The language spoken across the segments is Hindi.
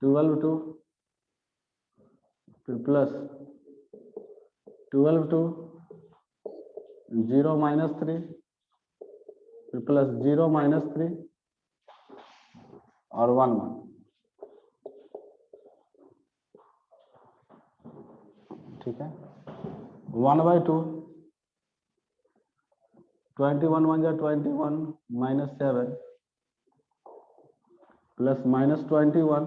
12 फिर प्लस 12 0 -3 फिर प्लस 0 -3 और 1 ठीक है। 1/2 21 1 जा 21 -7 प्लस -21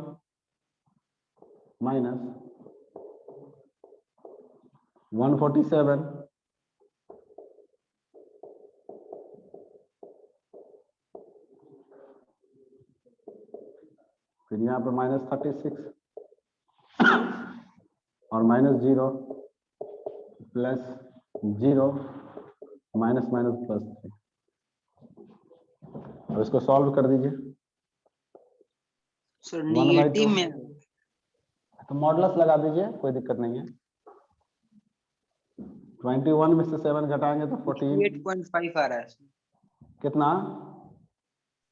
माइनस 147 फिर यहाँ पर -36 और -0 प्लस 0 माइनस माइनस प्लस 3। अब इसको सॉल्व कर दीजिए। सर नेगेटिव में तो मॉडुलस लगा दीजिए, कोई दिक्कत नहीं है। 21 में से 7 घटाएंगे तो 68.5 आ रहा है। कितना?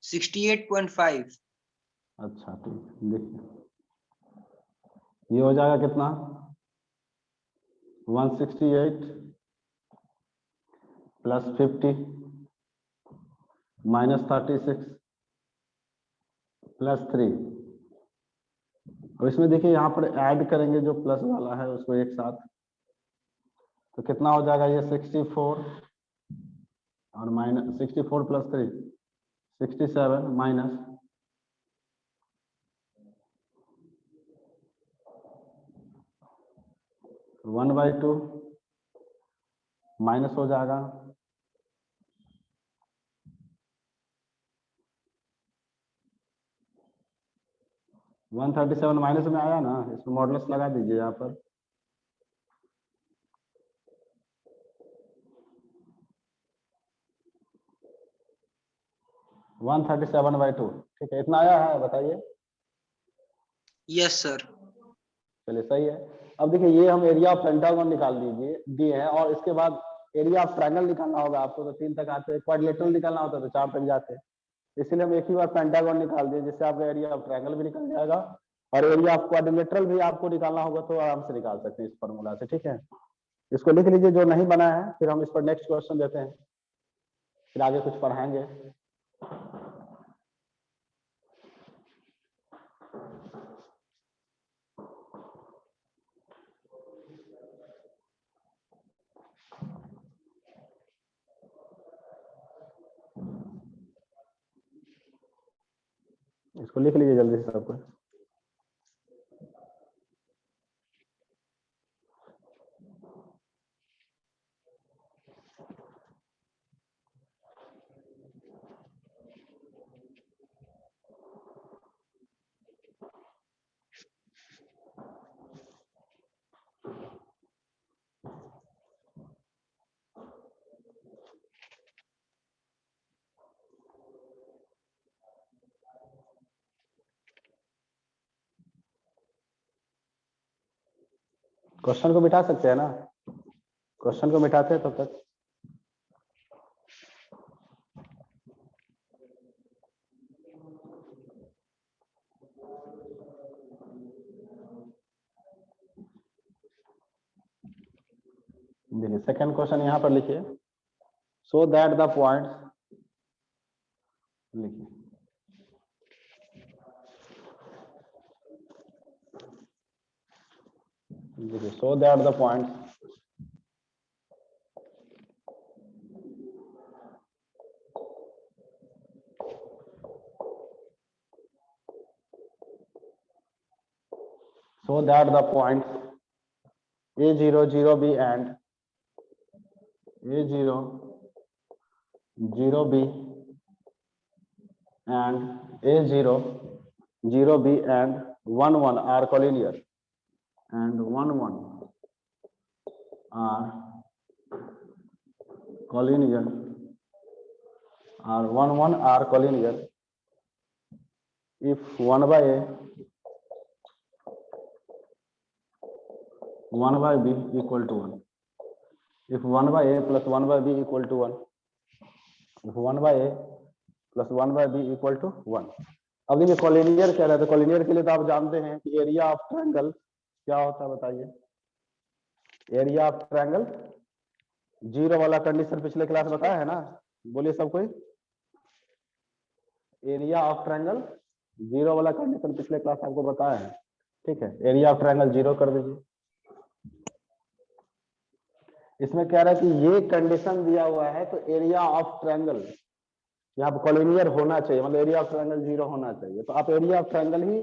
68.5। अच्छा ठीक, देखिए ये हो जाएगा कितना 168 प्लस 50 माइनस 36 प्लस 3। और इसमें देखिए यहाँ पर ऐड करेंगे जो प्लस वाला है उसको एक साथ, तो कितना हो जाएगा ये 64 और माइनस 64 प्लस 3 67 माइनस 1/2 माइनस हो जाएगा 137 माइनस में आया ना, इसमें मॉडुलस लगा दीजिए यहाँ पर। वन 137/2 ठीक है, इतना आया है बताइए। Yes sir. चलिए सही है। अब देखिए ये हम एरिया ऑफ पेंटागन निकाल दिए हैं, और इसके बाद एरिया ऑफ ट्रायंगल निकालना होगा आपको, तो 3 तक आते हैं। क्वाड्रिलेटरल निकालना होता है तो 4 तक जाते हैं, इसलिए हम एक ही बार पेंटागन निकाल दिए, जिससे आपका एरिया ऑफ ट्रायंगल भी निकल जाएगा, और एरिया ऑफ क्वाड्रिलेटरल भी आपको निकालना होगा तो आराम से निकाल सकते हैं इस फॉर्मूला से। ठीक है, इसको लिख लीजिए जो नहीं बना है, फिर हम इस पर नेक्स्ट क्वेश्चन देते हैं, फिर आगे कुछ पढ़ाएंगे। इसको लिख लीजिए जल्दी से सबको। क्वेश्चन को मिटा सकते हैं ना, क्वेश्चन को मिटाते हैं तब तक। देखिए सेकंड क्वेश्चन यहाँ पर लिखिए, सो दैट द पॉइंट्स, लिखिए देखिए सो that the points so that the points A0 0B and A0 0B and A0 0B and 1 1 are collinear, and 1 1 are collinear, or 1 1 are collinear if 1 by A 1 by B equal to 1, if 1 by A plus 1 by B equal to 1, if 1 by A plus 1 by B equal to 1, अब देखिए कॉलिनियर कह रहे थे, कॉलिनियर के लिए तो आप जानते हैं कि एरिया ऑफ ट्रायंगल क्या होता है, बताइए। एरिया ऑफ ट्रायंगल, जीरो वाला कंडीशन पिछले क्लास बताया है ना, बोलिए सब कोई। एरिया ऑफ ट्रायंगल जीरो वाला कंडीशन पिछले क्लास आपको बताया है, ठीक है। एरिया ऑफ ट्रायंगल जीरो कर दीजिए। इसमें कह रहा है कि ये कंडीशन दिया हुआ है तो एरिया ऑफ ट्रायंगल यहाँ पर कॉलिनियर होना चाहिए, मतलब एरिया ऑफ ट्रायंगल जीरो होना चाहिए। तो आप area of triangle he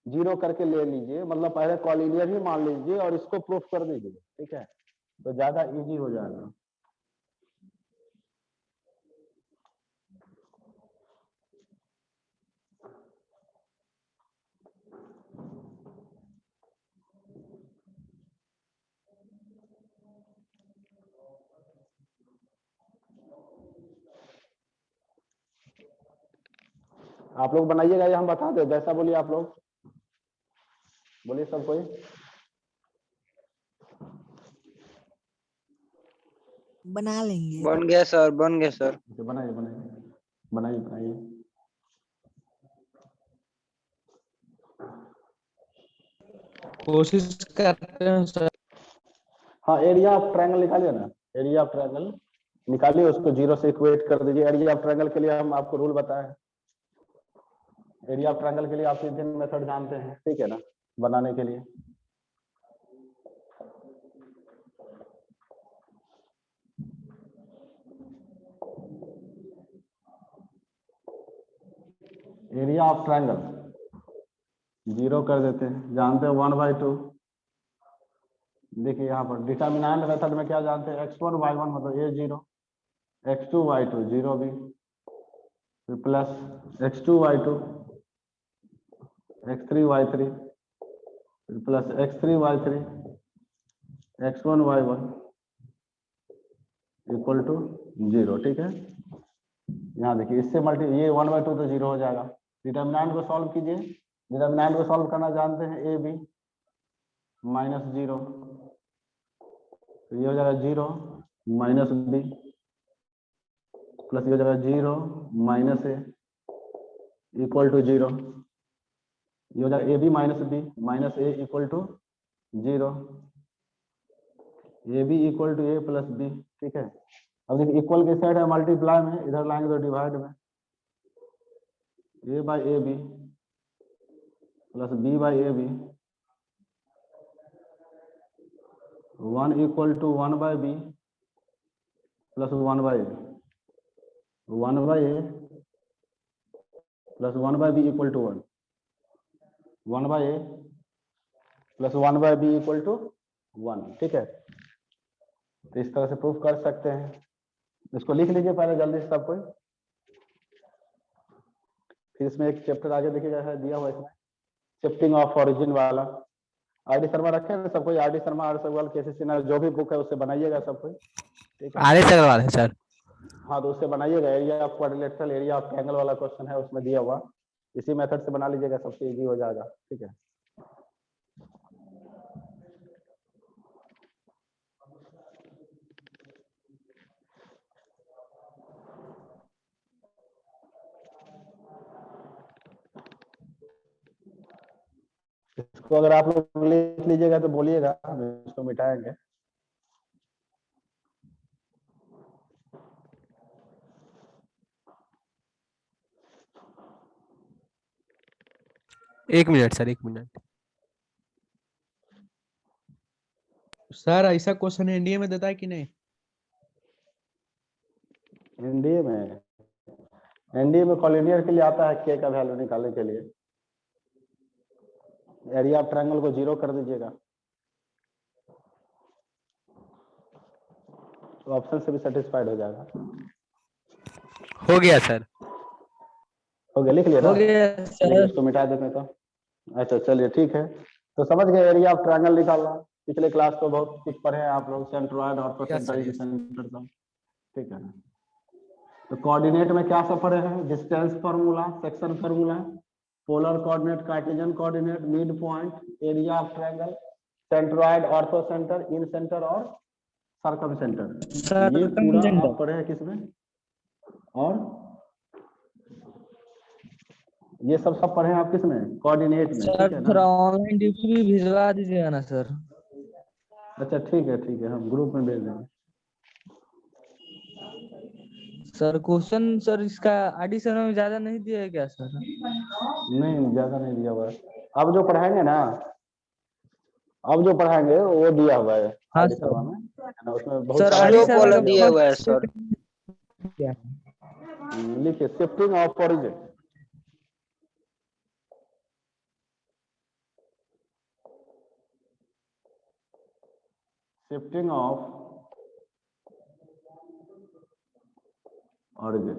zero करके ले लीजिए, मतलब पहले कॉलिनियर ही मान लीजिए और इसको प्रूफ कर दीजिए, ठीक है, तो ज्यादा इजी हो जाएगा। आप लोग बनाइएगा या हम बता दें, जैसा बोलिए आप लोग, बोलिए सब कोई। बना लेंगे। बन गया सर, बन गया सर। बनाइए बनाइए बनाइए बनाइए। कोशिश करते हैं सर। हाँ एरिया ऑफ ट्रायंगल निकालिए ना, एरिया ऑफ ट्रायंगल निकालिए, उसको जीरो से इक्वेट कर दीजिए। एरिया ऑफ ट्रायंगल के लिए हम आपको रूल बताए, एरिया ऑफ ट्रायंगल के लिए आप 3 मेथड जानते हैं, ठीक है ना, बनाने के लिए। एरिया ऑफ ट्रायंगल जीरो कर देते हैं, जानते हैं 1/2। देखिए यहाँ पर डिटरमिनेंट मेथड में क्या जानते हैं, x1 y1 मतलब a 0, x2 y2 0 b, फिर plus x2 y2 x3 y3, फिर plus x3 y3 x1 y1 equal to 0, ठीक है। यहाँ देखिए इससे मल्टी ये 1/2 तो 0 हो जाएगा। डिटरमिनेंट को सॉल्व कीजिए, डिटरमिनेंट को सॉल्व करना जानते हैं, a b माइनस 0, तो ये हो जाएगा 0 माइनस b प्लस ये हो जाएगा 0 माइनस a इक्वल टू 0, ये हो जाएगा A B minus B minus A equal to 0, A B equal to A plus B, ठीक है। अब देखिए इक्वल के साइड है मल्टीप्लाई में, इधर लाएंगे तो डिवाइड में, A by A B plus B by A B 1 equal to 1 by B plus 1 by A, 1 by A plus 1 by B equal to 1, 1 by A plus 1 by B equal to 1, ठीक है। तो इस तरह से प्रूफ कर सकते हैं। इसको लिख लीजिए पहले जल्दी से सब कोई, फिर इसमें एक चैप्टर आगे देखिएगा है दिया हुआ इसमें, शिफ्टिंग ऑफ ओरिजिन वाला। आरडी शर्मा रखे हैं सब कोई, आरडी शर्मा, आर सगवाल, केसी सिन्हा, जो भी बुक है उससे बनाइएगा सब कोई, ठीक है। आर एस अग्रवाल है सर। हाँ तो उससे बनाइएगा, area of quadrilateral, area of triangle वाला क्वेश्चन है उसमें दिया हुआ, इसी मेथड से बना लीजिएगा, सबसे इजी हो जाएगा, ठीक है। इसको अगर आप लोग लिख लीजिएगा तो बोलिएगा, इसको मिटाएंगे। एक मिनट सर, 1 मिनट। सर ऐसा क्वेश्चन एनडीए में देता है कि नहीं? एनडीए में कॉलिनियर के लिए आता है, के का वैल्यू निकालने के लिए। एरिया ऑफ ट्रायंगल को 0 कर दीजिएगा, तो ऑप्शन से भी सेटिस्फाइड हो जाएगा। हो गया सर, हो गया, लिख लिया ना? हो गया सर। इसको मिटा देते हैं तो। अच्छा चलिए ठीक है, तो समझ गए एरिया ऑफ ट्रायंगल निकालना। पिछले क्लास को बहुत कुछ पढ़े हैं आप लोग, सेंट्रोइड और सेंटर का, ठीक है। तो कोऑर्डिनेट में क्या सब पढ़े हैं, distance formula, section formula, polar coordinate, Cartesian coordinate, mid point, area of triangle, centroid, ortho centre, in centre और सर्कम सेंटर, ये पूरा आप पढ़े हैं किसमें। और ये सब पढ़े हैं आप किसमें, कोऑर्डिनेट में, ठीक सर है थोड़ा ना। ऑनलाइन ड्यूटी भी भिजवा दीजिएगा ना सर। अच्छा ठीक है, हम ग्रुप में भेज देंगे। सर क्वेश्चन सर इसका एडिशन में ज्यादा नहीं दिया है क्या सर? नहीं ज्यादा नहीं दिया हुआ है, अब जो पढ़ाएंगे ना, अब जो पढ़ाएंगे वो दिया हुआ है हाँ आईडी सर। शर्मा में, है ना, उसमें बहुत सर सारा वीडियो एडिशन कॉल का दिया हुआ है सर। क्या है? लिखिए shifting of origin. Shifting of origin,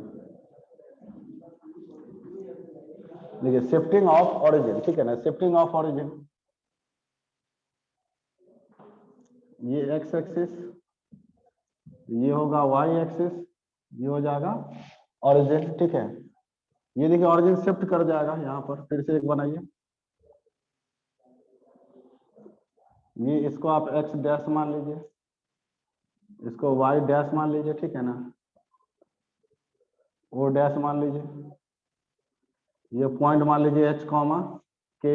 देखिए शिफ्टिंग ऑफ ओरिजिन, ठीक है ना, शिफ्टिंग ऑफ ओरिजिन, ये एक्स एक्सिस, ये होगा वाई एक्सिस, ये हो जाएगा ओरिजिन, ठीक है। ये देखिए ओरिजिन शिफ्ट कर जाएगा, यहाँ पर फिर से एक बनाइए, ये इसको आप एक्स डैश मान लीजिए, इसको वाई डैश मान लीजिए, ठीक है ना, ओ डैश मान लीजिए, ये पॉइंट मान लीजिए एच कॉमा के,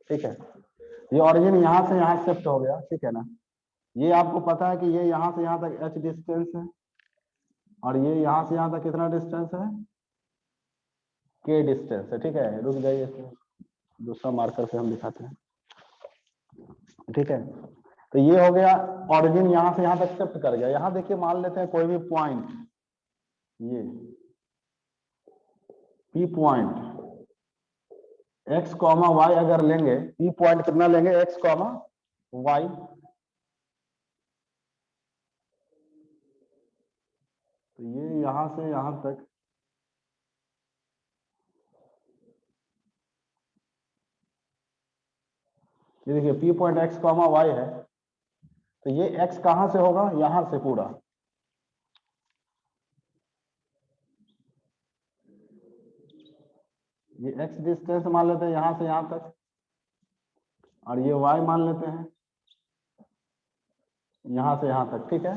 ठीक है। ये ओरिजिन यहाँ से यहाँ शिफ्ट हो गया, ठीक है ना। ये आपको पता है कि ये यहाँ से यहाँ तक एच डिस्टेंस है, और ये यहाँ से यहाँ तक कितना डिस्टेंस है, के डिस्टेंस है, ठीक है। रुक जाइए, दूसरा मार्कर से हम दिखाते हैं, ठीक है। तो ये हो गया ओरिजिन, यहाँ से यहाँ तक शिफ्ट कर गया। यहाँ देखिए मान लेते हैं कोई भी पॉइंट, ये P point X comma Y अगर लेंगे, पी पॉइंट कितना लेंगे, एक्स कॉमा वाई, तो ये यहां से यहां तक ये देखिए P point X comma Y है, तो ये एक्स कहां से होगा, यहां से पूरा, ये एक्स डिस्टेंस मान लेते हैं यहां से यहां तक, और ये वाई मान लेते हैं यहां से यहां तक, ठीक है।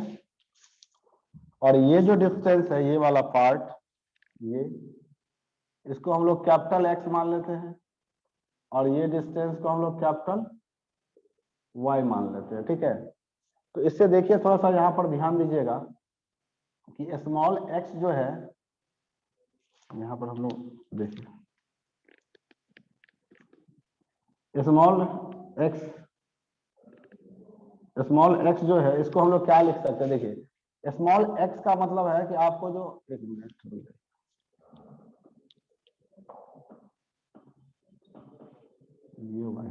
और ये जो डिस्टेंस है, ये वाला पार्ट, ये इसको हम लोग कैपिटल एक्स मान लेते हैं, और ये डिस्टेंस को हम लोग कैपिटल वाई मान लेते हैं, ठीक है। तो इससे देखिए थोड़ा सा यहाँ पर ध्यान दीजिएगा कि स्मॉल एक्स जो है, यहाँ पर हम लोग देखिए स्मॉल एक्स जो है, इसको हम लोग क्या लिख सकते हैं, देखिए स्मॉल एक्स का मतलब है कि आपको जो, एक मिनट, ये होगा,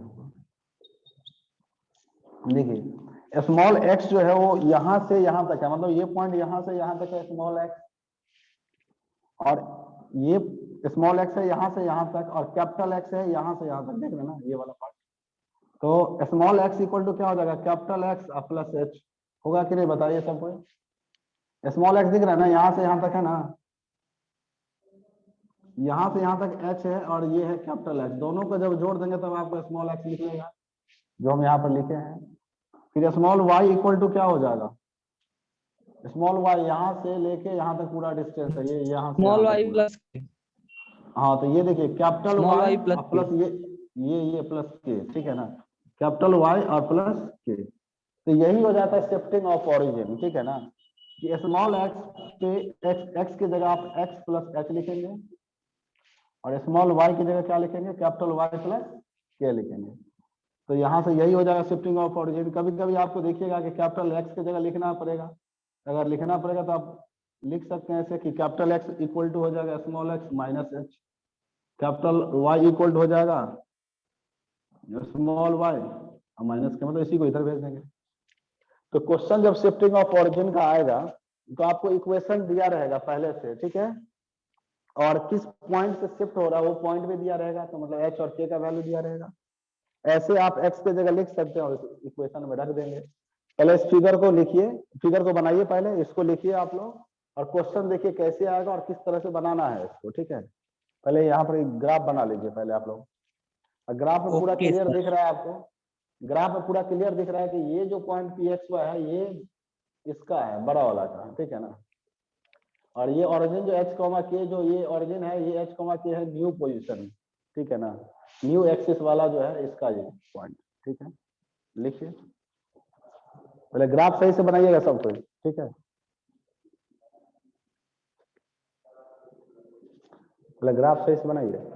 देखिए स्मॉल एक्स जो है वो यहां से यहां तक है, मतलब ये पॉइंट यहां से यहां तक है स्मॉल एक्स, और ये स्मॉल एक्स है यहां से यहां तक, और कैपिटल एक्स है यहां से यहां तक, देख रहे ना ये वाला पार्ट। तो स्मॉल एक्स इक्वल टू क्या हो जाएगा, कैपिटल एक्स प्लस एच, होगा कि नहीं बताइए सबको। स्मॉल एक्स दिख रहा है ना, यहां से यहां तक है ना, यहां से यहां तक एच है, और ये है कैपिटल एक्स, दोनों को जब जोड़ देंगे तब आपको स्मॉल एक्स निकलेगा, जो हम यहाँ पर लिखे हैं। फिर स्मॉल वाई इक्वल टू क्या हो जाएगा, स्मॉल वाई यहाँ से लेके यहाँ तक पूरा डिस्टेंस है, ये यहाँ से स्मॉल यहाँ तक वाई पूरा। प्लस हाँ तो ये देखिए capital small Y Y plus plus ये प्लस के, ठीक है ना, कैपिटल वाई और प्लस के, तो यही हो जाता है शिफ्टिंग ऑफ ओरिजिन, ठीक है ना, कि स्मॉल एक्स पे एक्स की जगह आप एक्स प्लस एच लिखेंगे, और स्मॉल वाई की जगह क्या लिखेंगे, कैपिटल वाई प्लस के लिखेंगे। तो यहाँ से यही हो जाएगा शिफ्टिंग ऑफ ओरिजिन। कभी कभी आपको देखिएगा कि कैपिटल एक्स की जगह लिखना पड़ेगा, अगर लिखना पड़ेगा तो आप लिख सकते हैं ऐसे कि कैपिटल एक्स इक्वल टू हो जाएगा small X minus H, capital Y equal to हो जाएगा स्मॉल वाई, माइनस के मतलब इसी को इधर भेज देंगे। तो क्वेश्चन जब शिफ्टिंग ऑफ ओरिजिन का आएगा तो आपको इक्वेशन दिया रहेगा पहले से, ठीक है, और किस पॉइंट से शिफ्ट हो रहा है वो पॉइंट भी दिया रहेगा, तो मतलब एच और के का वैल्यू दिया रहेगा। ऐसे आप एक्स की जगह लिख सकते हैं और इक्वेशन में रख देंगे। पहले इस फिगर को लिखिए, फिगर को बनाइए, पहले इसको लिखिए आप लोग, और क्वेश्चन देखिए कैसे आएगा और किस तरह से बनाना है इसको, ठीक है। पहले यहाँ पर एक ग्राफ बना लीजिए पहले आप लोग, ग्राफ में पूरा ओके क्लियर सर। दिख रहा है आपको, ग्राफ में पूरा क्लियर दिख रहा है कि ये जो पॉइंट पी एक्स वाई है ये इसका है, बड़ा वाला का, ठीक है ना। और ये ओरिजिन जो h कॉमा के जो ये ओरिजिन है ये h कॉमा के है न्यू पोजीशन, ठीक है ना, न्यू एक्सिस वाला जो है इसका ये पॉइंट, ठीक है। लिखिए पहले ग्राफ सही से बनाइएगा सब कुछ, ठीक है, पहले ग्राफ सही से बनाइए।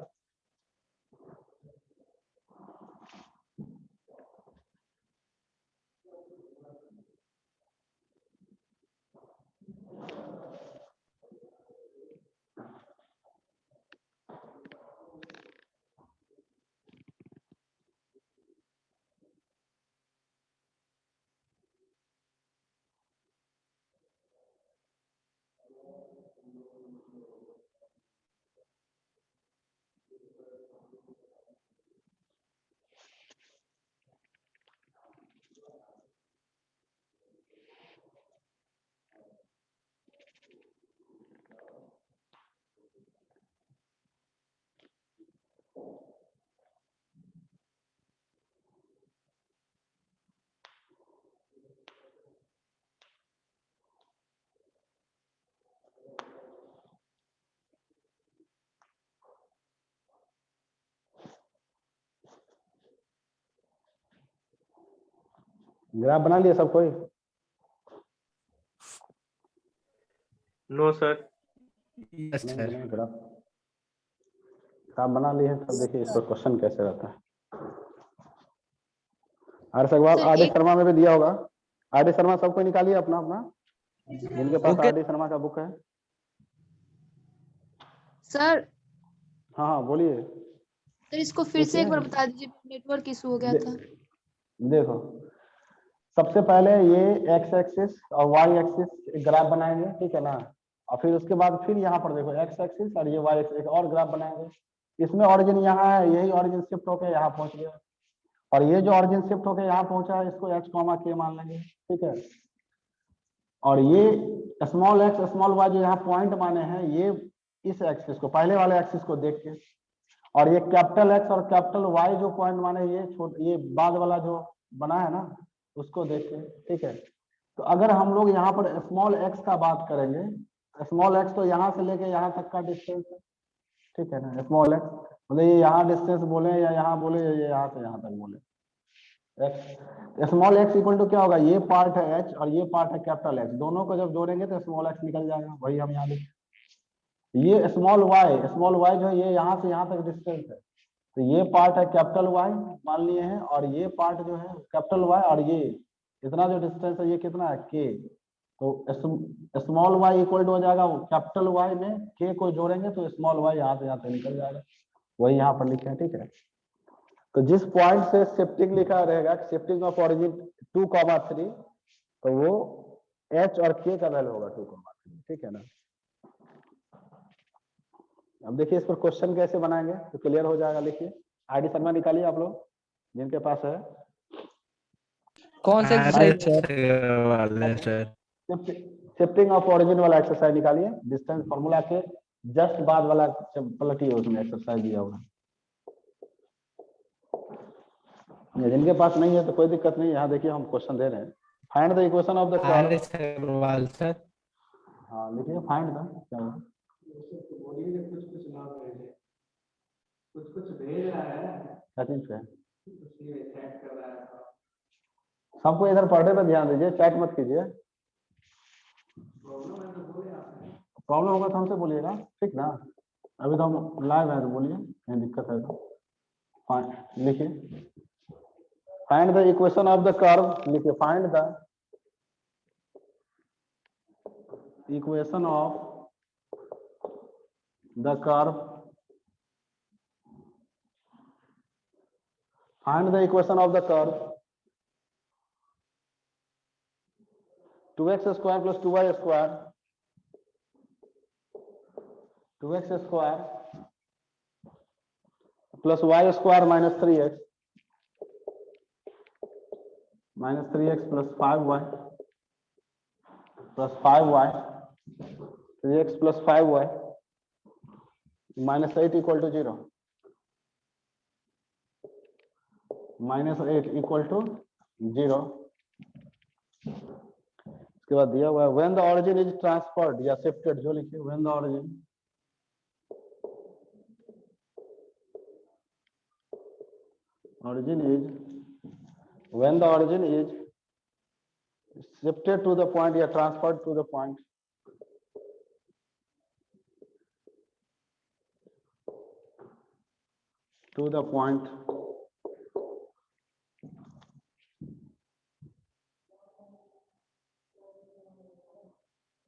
ग्राफ बना लिया सब कोई? No sir. यस नहीं सर। बनाए ग्राफ, ग्राफ बना लिए हैं तब देखिए इस पर क्वेश्चन कैसे रहता है। Are Sagwal sir, R D एक- शर्मा में भी दिया होगा, आर डी शर्मा सबको निकालिए अपना अपना, जिनके पास ओके आर डी शर्मा का बुक है। सर हाँ हाँ बोलिए। सर इसको फिर से एक बार बता दीजिए, नेटवर्क इशू हो गया था। देखो सबसे पहले ये एक्स एक्सिस और वाई एक्सिस ग्राफ बनाएंगे, ठीक है ना, और फिर उसके बाद फिर यहाँ पर देखो एक्स एक्सिस और ये वाई एक्सिस एक और ग्राफ बनाएंगे। इसमें ऑरिजिन यहाँ है, यही ऑरिजिन शिफ्ट होकर यहाँ पहुंच गया, और ये जो ऑरिजिन शिफ्ट होकर यहाँ पहुंचा है इसको एच कॉमा के मान लेंगे, ठीक है। और ये स्मॉल एक्स स्मॉल वाई जो यहाँ पॉइंट माने हैं ये इस एक्सिस को पहले वाले एक्सिस को देख के, और ये कैपिटल एक्स और कैपिटल वाई जो पॉइंट माने ये बाद वाला जो बना है ना उसको देख के, ठीक है। तो अगर हम लोग यहाँ पर स्मॉल एक्स का बात करेंगे, स्मॉल एक्स तो यहाँ से लेके यहाँ तक का डिस्टेंस है, ठीक है ना, स्मॉल एक्स मतलब ये यहाँ डिस्टेंस बोले या यहाँ बोले या ये यहाँ से यहाँ तक बोले, स्मॉल एक्स इक्वल टू क्या होगा, ये पार्ट है एच और ये पार्ट है कैपिटल एक्स, दोनों को जब जोड़ेंगे तो स्मॉल एक्स निकल जाएगा, वही हम यहाँ लिखें। ये स्मॉल वाई जो है ये यहाँ से यहाँ तक डिस्टेंस है, तो ये पार्ट है कैपिटल वाई मान लिए हैं, और ये पार्ट जो है कैपिटल वाई, और ये इतना जो डिस्टेंस है ये कितना है के, तो स्मॉल वाई इक्वल टू हो जाएगा कैपिटल वाई में के को जोड़ेंगे तो स्मॉल वाई यहाँ से यहाँ तक निकल जाएगा, वही यहाँ पर लिखे हैं, ठीक है। तो जिस पॉइंट से शिफ्टिंग लिखा रहेगा शिफ्टिंग ऑफ ऑरिजिन 2,3, तो वो h और k का वैल्यू होगा 2,3, ठीक है ना। अब देखिए इस पर क्वेश्चन कैसे बनाएंगे तो क्लियर हो जाएगा। लिखिए आईडी शर्मा निकालिए आप लोग जिनके पास है। कौन सा exercise sir shifting of origin वाला एक्सरसाइज निकालिए, डिस्टेंस फॉर्मूला के जस्ट बाद वाला पलटिए, उसमें एक्सरसाइज दिया होगा। जिनके पास नहीं है तो कोई दिक्कत नहीं, यहाँ देखिए हम क्वेश्चन दे रहे हैं। Find the equation of the curve. Sir हाँ लिखिए फाइंड द, क्या होगा कुछ भेज रहा है, क्या चीज पे चैट कर रहा है। सबको इधर पढ़ने पे ध्यान दीजिए, चैट मत कीजिए। प्रॉब्लम होगा तो हमसे बोलिएगा, ठीक ना। अभी तो हम लाइव है तो बोलिए, कहीं दिक्कत है तो लिखिए find the equation of the curve. लिखिए find the equation of the curve, find the equation of the curve 2x square plus 2y square, 2x square plus y square minus 3x plus 5y plus 5y 3x plus 5y minus 8 equal to 0, minus 8 equal to 0. उसके बाद दिया हुआ है when the origin is transferred या शिफ्टेड, जो लिखिए when the origin when the origin is shifted to the point या transferred to the point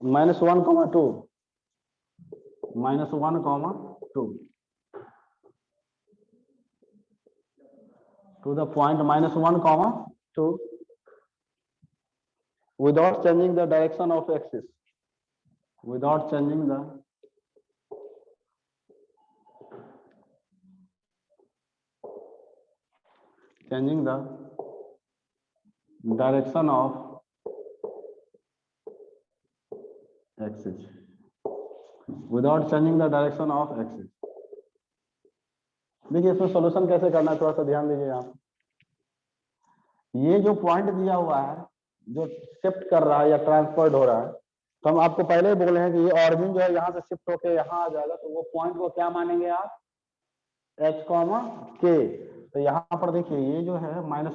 -1, -1, to the point -1, 2 without changing the direction of axis, without changing the direction of axis, without changing the direction of axis। देखिए इसमें सॉल्यूशन कैसे करना है, थोड़ा सा ध्यान दीजिए आप। ये जो पॉइंट दिया हुआ है जो शिफ्ट कर रहा है या ट्रांसफर्ड हो रहा है, तो हम आपको पहले ही बोले हैं कि ये ऑरिजिन जो है यहाँ से शिफ्ट होके यहाँ आ जाएगा, तो वो पॉइंट को क्या मानेंगे आप, h, k। तो यहाँ पर देखिए ये जो है -1,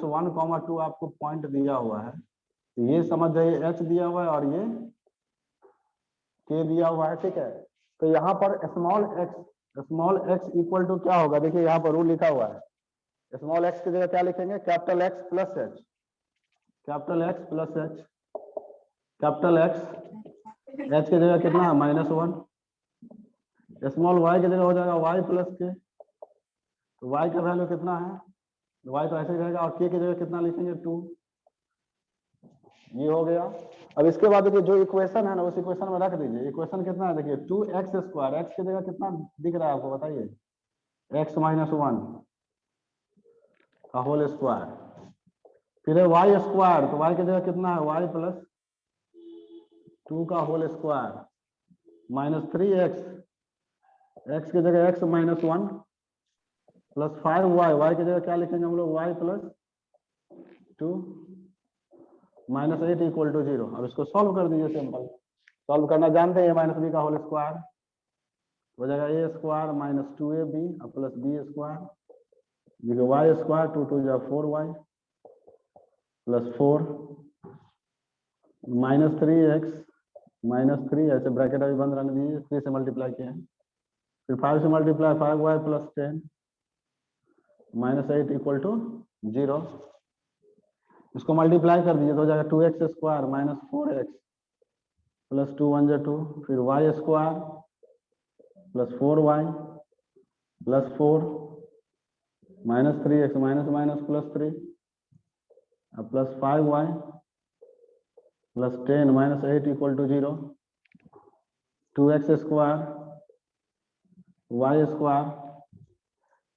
2 आपको पॉइंट दिया हुआ है, तो ये समझ जाइए h दिया हुआ है और ये k दिया हुआ है, ठीक है। तो यहाँ पर स्मॉल x इक्वल टू क्या होगा, देखिए यहाँ पर रूल लिखा हुआ है, स्मॉल x की जगह क्या लिखेंगे, capital X plus H, capital X plus H, capital X, H की जगह कितना है -1, स्मॉल y की जगह हो जाएगा y प्लस k, तो y का वैल्यू कितना है, y तो ऐसे ही रहेगा, और k की जगह कितना लिखेंगे 2, ये हो गया। अब इसके बाद देखिए जो इक्वेशन है ना उस इक्वेशन में रख दीजिए, इक्वेशन कितना है देखिए 2x², x की जगह कितना दिख रहा है आपको बताइए, x -1 का होल स्क्वायर, फिर है y², तो y की जगह कितना है y प्लस 2 का होल स्क्वायर, -3x, x की जगह x -1 प्लस 5y, y की जगह क्या लिखेंगे हम लोग y प्लस 2 -8 इक्वल टू 0। अब इसको सॉल्व कर दीजिए, सिंपल सॉल्व करना जानते हैं, -b का होल स्क्वायर हो जाएगा a² -2ab प्लस b², देखिए y², 2 2 4y प्लस 4 -3x -3, ऐसे ब्रैकेट अभी बंद रहने दीजिए, 3 से मल्टीप्लाई किए हैं, फिर 5 से multiply 5y plus 10 -8 equal to 0। इसको मल्टीप्लाई कर दीजिए तो हो जाएगा 2x² -4x प्लस 2 1 2, फिर y² plus 4y plus 4 -3x plus 3 plus 5y plus 10 -8 equal to 0, 2x² y²,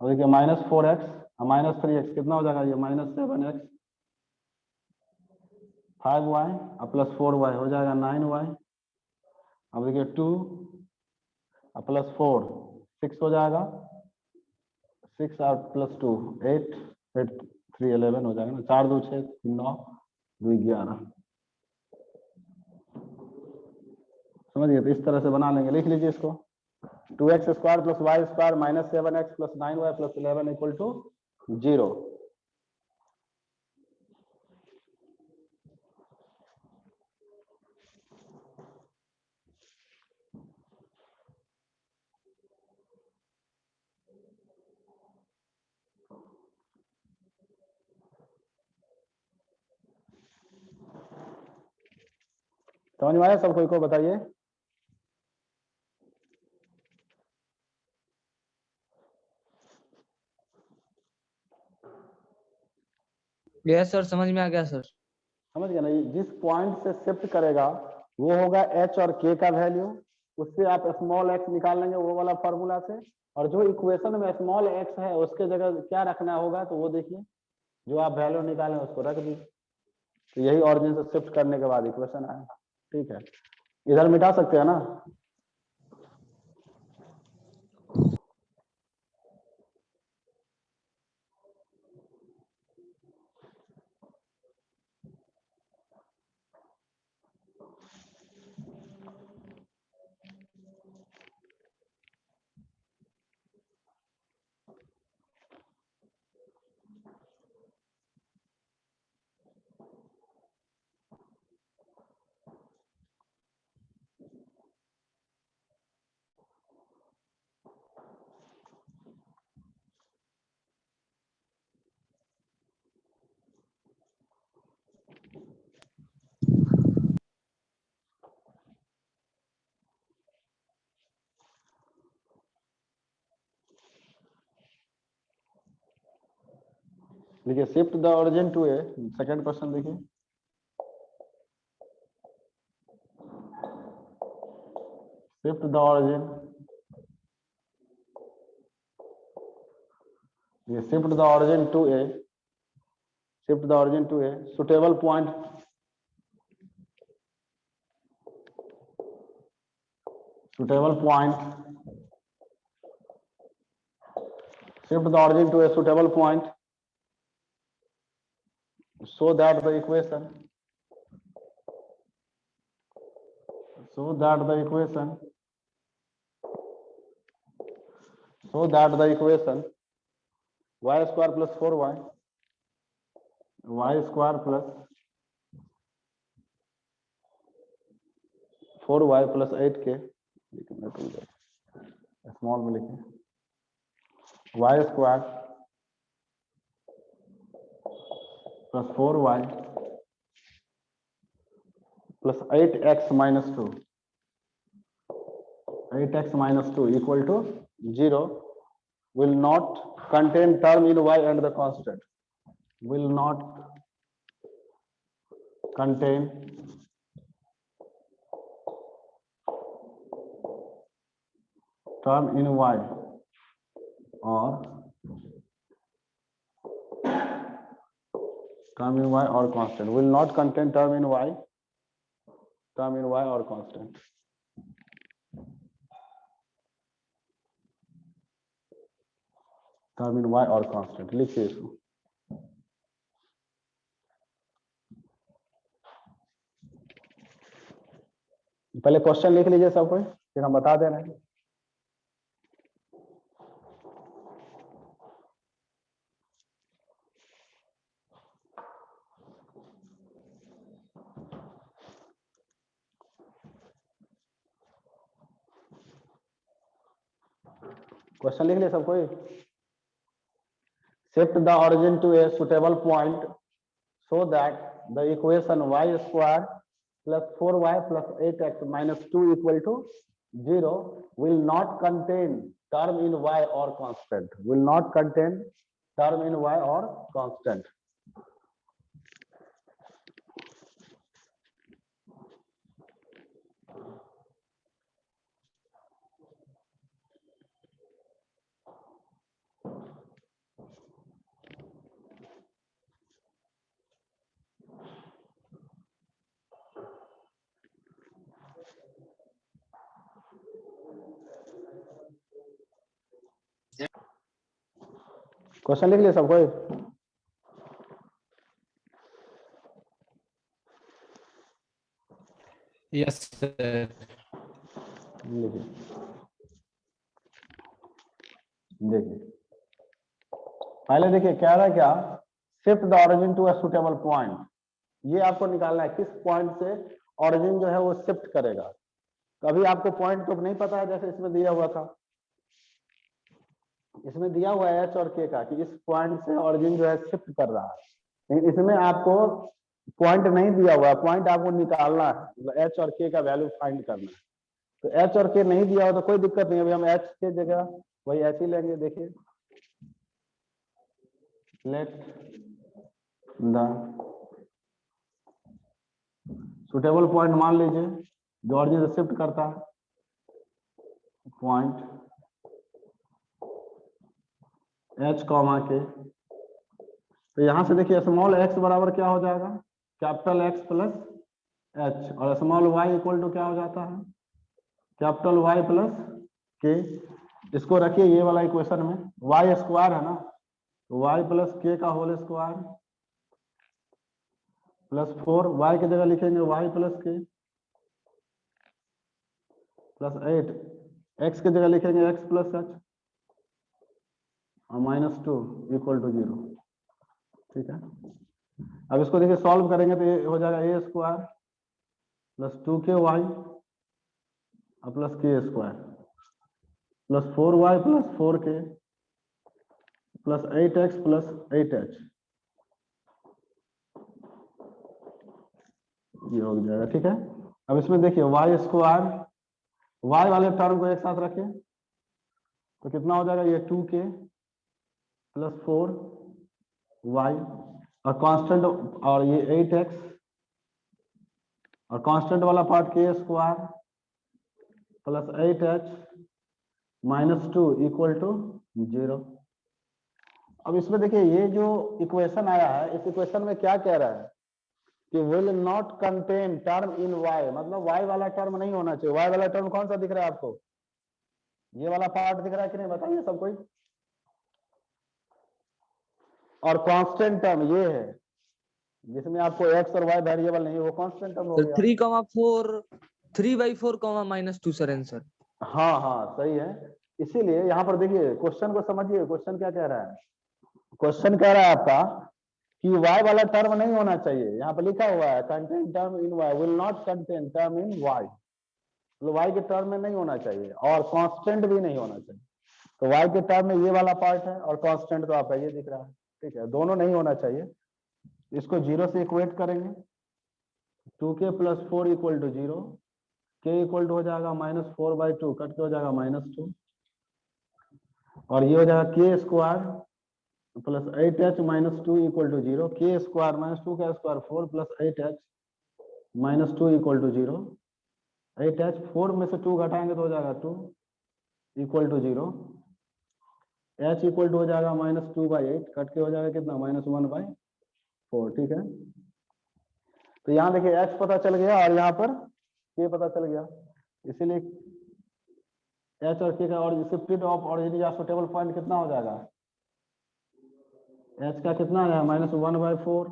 और देखिए -4x -3x कितना हो जाएगा, ये -7x, 5y प्लस 4y हो जाएगा 9y, अब देखिए 2 प्लस 4 6 हो जाएगा, 6 और प्लस 2 8 8 3 11 हो जाएगा ना, 4 2 6 3 9 2 11, समझिए। तो इस तरह से बना लेंगे, लिख लीजिए इसको, 2x² plus y² -7x plus 9y प्लस 11 इक्वल टू 0। समझ में आया सब कोई को बताइए। यस सर, समझ में आ गया सर। समझ गया ना, जिस पॉइंट से शिफ्ट करेगा वो होगा h और k का वैल्यू, उससे आप स्मॉल x निकाल लेंगे वो वाला फॉर्मूला से, और जो इक्वेशन में स्मॉल x है उसके जगह क्या रखना होगा, तो वो देखिए जो आप वैल्यू निकालें उसको रख दीजिए, तो यही ऑरिजिन से शिफ्ट करने के बाद इक्वेशन आएगा, ठीक है। इधर मिटा सकते हैं ना, देखिए shift the origin to a, second question देखिए, शिफ्ट द ओरिजिन, ये shift the origin to a, shift the origin to a suitable point, suitable point, shift the origin to a suitable point so that the equation, y square plus 4y, y square plus 4y plus 8k, small में लिखें, y square plus 4y plus 8x minus 2, 8x minus 2 equal to 0 will not contain term in y and the constant, will not contain term in y or term in y or constant, will not contain term in y or constant. Term in y or constant, लिखिए इसको। पहले क्वेश्चन लिख लीजिए सब कोई, फिर हम बता दे रहे हैं। क्वेश्चन लिख लिया सब कोई। Shift the origin to a suitable point so that the equation y square plus 4y plus 8x minus 2 equal to 0 will not contain term in y or constant, will not contain term in y or constant. Question लिख लिया सब कोई। Yes sir. लिखिए, देखिए पहले देखिए क्या रहा, क्या shift the origin to a suitable point, ये आपको निकालना है किस पॉइंट से ओरिजिन जो है वो शिफ्ट करेगा। तो अभी आपको पॉइंट तो नहीं पता है, जैसे इसमें दिया हुआ था, इसमें दिया हुआ है एच और के का कि इस पॉइंट से ओरिजिन जो है शिफ्ट कर रहा है, लेकिन इसमें आपको पॉइंट नहीं दिया हुआ है, पॉइंट आपको निकालना है, मतलब एच और के का वैल्यू फाइंड करना है। तो एच और के नहीं दिया हो तो कोई दिक्कत नहीं, अभी हम एच के जगह वही एच ही लेंगे। देखिए लेट द सुटेबल पॉइंट मान लीजिए जो ओरिजिन से शिफ्ट करता है, पॉइंट एच कॉमा के। तो यहां से देखिए स्मॉल एक्स बराबर क्या हो जाएगा, कैपिटल एक्स प्लस एच, और स्मॉल वाई इक्वल टू क्या हो जाता है, कैपिटल वाई प्लस के। इसको रखिए ये वाला इक्वेशन में, वाई स्क्वायर है ना, तो वाई प्लस के का होल स्क्वायर प्लस 4, वाई की जगह लिखेंगे वाई प्लस के प्लस 8, एक्स की जगह लिखेंगे एक्स प्लस एच और माइनस 2 इक्वल टू 0। ठीक है, अब इसको देखिए सॉल्व करेंगे तो ये हो जाएगा ए स्क्वायर प्लस 2k वाई और प्लस के square plus 4y plus 4k plus 8x plus 8h, ये हो जाएगा। ठीक है, अब इसमें देखिए वाई स्क्वायर, वाई वाले टर्म को एक साथ रखें तो कितना हो जाएगा, ये 2k प्लस 4 y और कांस्टेंट और ये 8x और कांस्टेंट वाला part k square plus 8h minus 2 equal to 0। अब इसमें देखिए ये जो इक्वेशन आया है इस इक्वेशन में क्या कह रहा है कि will not contain term in y, मतलब y वाला टर्म नहीं होना चाहिए। y वाला टर्म कौन सा दिख रहा है आपको? ये वाला पार्ट दिख रहा है कि नहीं, बताइए सब कोई। और कांस्टेंट टर्म ये है जिसमें आपको x और y वेरिएबल नहीं है, वो कांस्टेंट टर्म हो सर गया। 3,4 3/4 -2 सर आंसर। हाँ हाँ सही है। इसीलिए यहाँ पर देखिए क्वेश्चन को समझिए, क्वेश्चन क्या कह रहा है। क्वेश्चन कह रहा है आपका कि y वाला टर्म नहीं होना चाहिए। यहाँ पर लिखा हुआ है contain term in y, will not contain term in y, मतलब y के टर्म में नहीं होना चाहिए और कांस्टेंट भी नहीं होना चाहिए। तो y के टर्म में ये वाला पार्ट है और कांस्टेंट तो आपका ये दिख रहा है, ठीक है, दोनों नहीं होना चाहिए। इसको 0 से इक्वेट करेंगे, 2k + 4 = 0, k इक्वल टू हो जाएगा -4/2, कट के हो जाएगा -2 और ये हो जाएगा k square plus 8h minus 2 equal to 0, k square minus 2 का square 4 plus 8h minus 2 equal to 0, 8h 4 में से 2 घटाएंगे तो हो जाएगा 2 equal to 0, h equal to हो जाएगा -2/8, कट के हो जाएगा कितना -1/4, ठीक है। तो यहाँ देखिए h पता चल गया और यहाँ पर k पता चल गया, इसीलिए h और k का और शिफ्टेड ऑफ ऑरिजिन या सुटेबल पॉइंट कितना हो जाएगा, h का कितना है -1/4,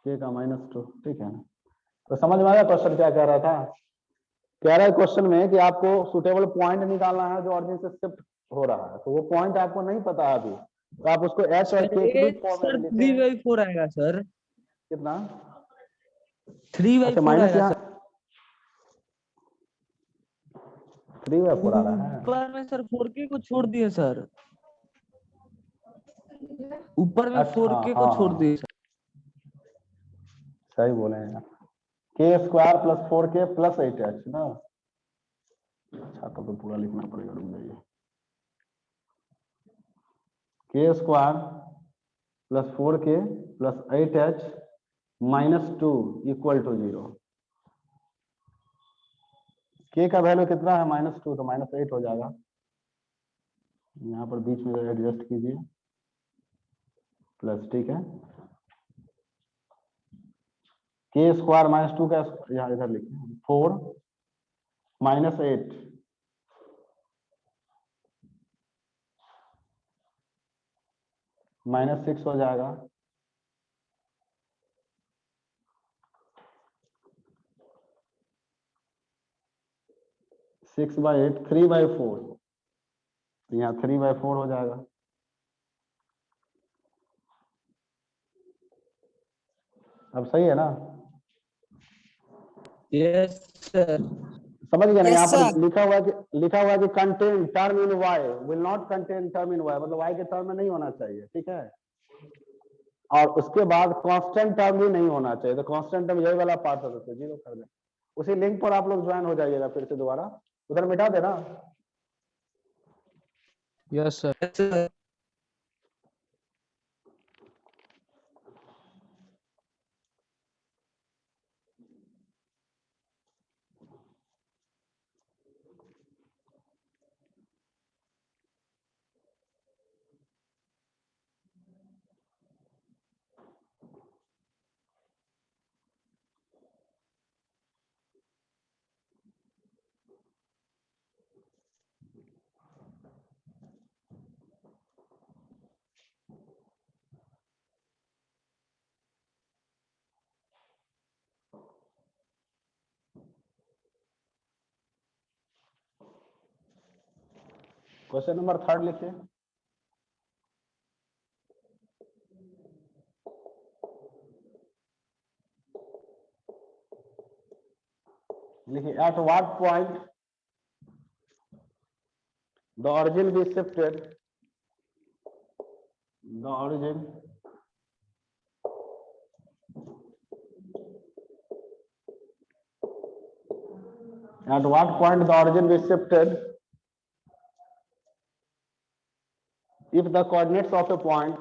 k का -2, ठीक है ना। तो समझ में आया क्वेश्चन क्या कह रहा था। कह रहा है क्वेश्चन में कि आपको सुटेबल पॉइंट निकालना है जो ऑरिजिन से शिफ्ट हो रहा है, तो वो पॉइंट आपको नहीं पता अभी, तो आप उसको h और k के फॉर्म सर में लिखें। 3/4 आएगा सर, कितना 3/4 अच्छा माइनस आएगा यहाँ सर। 3/4 आ रहा है। ऊपर में सर 4k को छोड़ दिए सर, ऊपर में अच्छा 4k को छोड़ दिए सर। सही बोले हैं, k square plus 4k plus 8h ना। अच्छा तो पूरा लिखना पड़ेगा, रुक जाइए। k square plus 4k plus 8h minus 2 equal to 0। k का वैल्यू कितना है -2, तो -8 हो जाएगा। यहाँ पर बीच में एडजस्ट कीजिए प्लस, ठीक है। k स्क्वायर -2 का यहाँ इधर लिखें 4 -8 -6 हो जाएगा। सिक्स बाई 8 3/4, यहाँ 3/4 हो जाएगा। अब सही है ना, यस सर। समझ गए ना। Yes, यहाँ पर sir. लिखा हुआ है कि contain term in y, will not contain term in y, मतलब y के टर्म में नहीं होना चाहिए, ठीक है। और उसके बाद कांस्टेंट टर्म भी नहीं होना चाहिए, तो कांस्टेंट टर्म यही वाला पार्ट होता है, 0 कर दें। उसी लिंक पर आप लोग ज्वाइन हो जाइएगा फिर से दोबारा, उधर मिटा देना। Yes sir. क्वेश्चन नंबर 3 लिखिए। लिखिए at what point the origin be shifted, the origin at what point the origin be shifted if the coordinates of a point